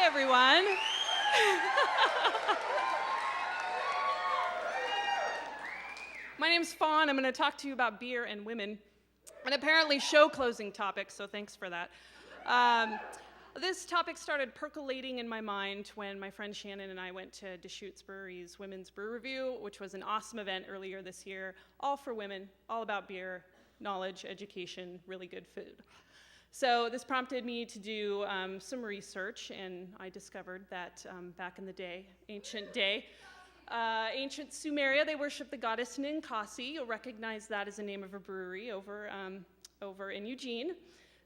Hi, everyone. My name's Fawn. I'm going to talk to you about beer and women, and apparently show-closing topics, so thanks for that. This topic started percolating in my mind when my friend Shannon and I went to Deschutes Brewery's Women's Brew Review, which was an awesome event earlier this year, all for women, all about beer, knowledge, education, really good food. So this prompted me to do some research, and I discovered that back in the day, ancient Sumeria, they worshiped the goddess Ninkasi. You'll recognize that as the name of a brewery over in Eugene.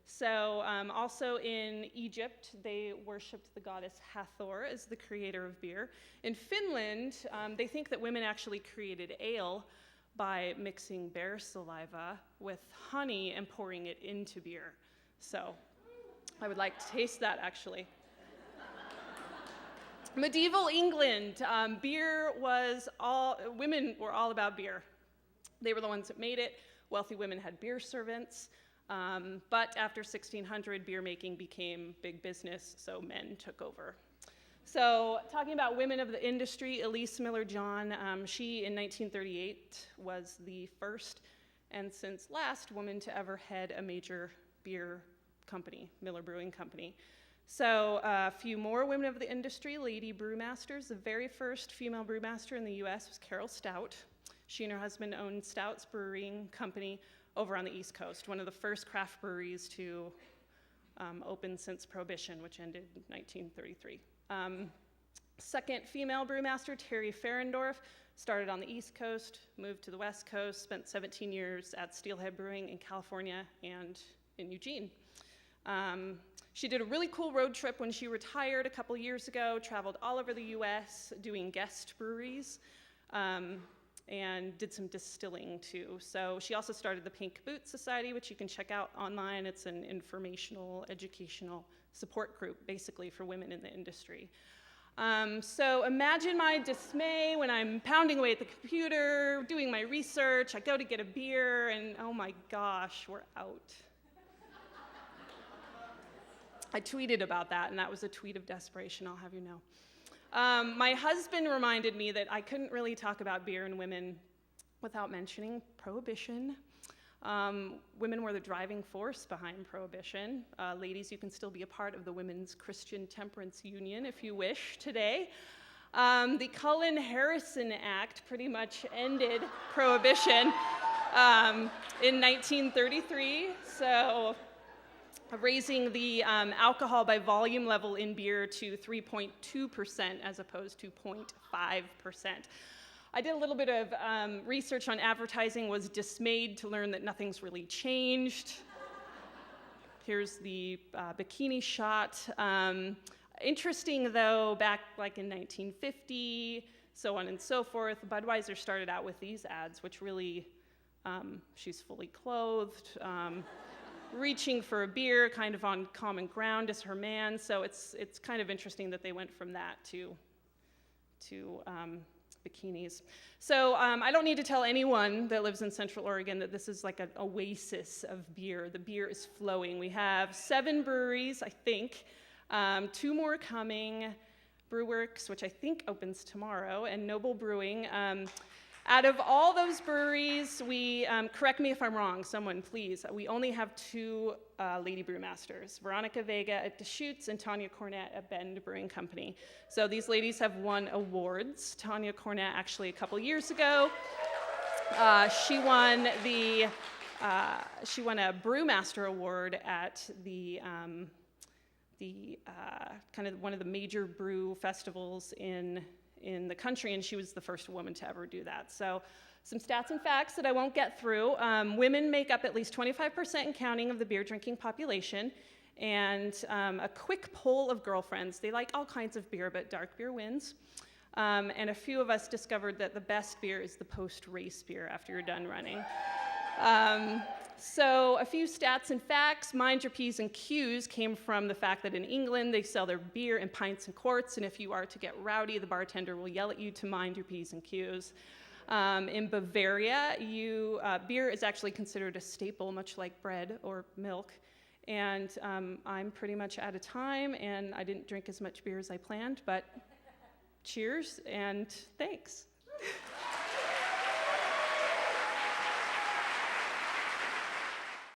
So also in Egypt, they worshipped the goddess Hathor as the creator of beer. In Finland, they think that women actually created ale by mixing bear saliva with honey and pouring it into beer. So I would like to taste that, actually. Medieval England, women were all about beer. They were the ones that made it. Wealthy women had beer servants. But after 1600, beer making became big business, so men took over. So talking about women of the industry, Elise Miller-John, she in 1938 was the first and since last woman to ever head a major beer company, Miller Brewing Company. So a few more women of the industry, Lady Brewmasters. The very first female brewmaster in the US was Carol Stout. She and her husband owned Stout's Brewing Company over on the East Coast, one of the first craft breweries to open since Prohibition, which ended in 1933. Second female brewmaster, Terry Ferendorf, started on the East Coast, moved to the West Coast, spent 17 years at Steelhead Brewing in California and in Eugene. She did a really cool road trip when she retired a couple years ago, traveled all over the US doing guest breweries, and did some distilling too. So she also started the Pink Boot Society, which you can check out online. It's an informational, educational support group, basically, for women in the industry. So imagine my dismay when I'm pounding away at the computer, doing my research. I go to get a beer, and oh my gosh, we're out. I tweeted about that, and that was a tweet of desperation, I'll have you know. My husband reminded me that I couldn't really talk about beer and women without mentioning Prohibition. Women were the driving force behind Prohibition. Ladies, you can still be a part of the Women's Christian Temperance Union if you wish today. The Cullen-Harrison Act pretty much ended Prohibition in 1933, so raising the alcohol by volume level in beer to 3.2% as opposed to 0.5%. I did a little bit of research on advertising, was dismayed to learn that nothing's really changed. Here's the bikini shot. Interesting though, back like in 1950, so on and so forth, Budweiser started out with these ads, which really, she's fully clothed, reaching for a beer, kind of on common ground as her man. So it's kind of interesting that they went from that to bikinis. So I don't need to tell anyone that lives in Central Oregon that this is like an oasis of beer. The beer is flowing. We have 7 breweries, I think, 2 more coming, Brewworks, which I think opens tomorrow, and Noble Brewing. Out of all those breweries, we, correct me if I'm wrong, someone please, we only have 2 lady brewmasters, Veronica Vega at Deschutes and Tanya Cornett at Bend Brewing Company. So these ladies have won awards. Tanya Cornett actually a couple years ago, she won a Brewmaster Award at the kind of one of the major brew festivals in the country, and she was the first woman to ever do that. So some stats and facts that I won't get through. Women make up at least 25% and counting of the beer drinking population, and a quick poll of girlfriends. They like all kinds of beer, but dark beer wins. And a few of us discovered that the best beer is the post-race beer after you're done running. So a few stats and facts. Mind your P's and Q's came from the fact that in England they sell their beer in pints and quarts, and if you are to get rowdy, the bartender will yell at you to mind your P's and Q's. In Bavaria, beer is actually considered a staple, much like bread or milk, And I'm pretty much out of time, and I didn't drink as much beer as I planned, but cheers and thanks.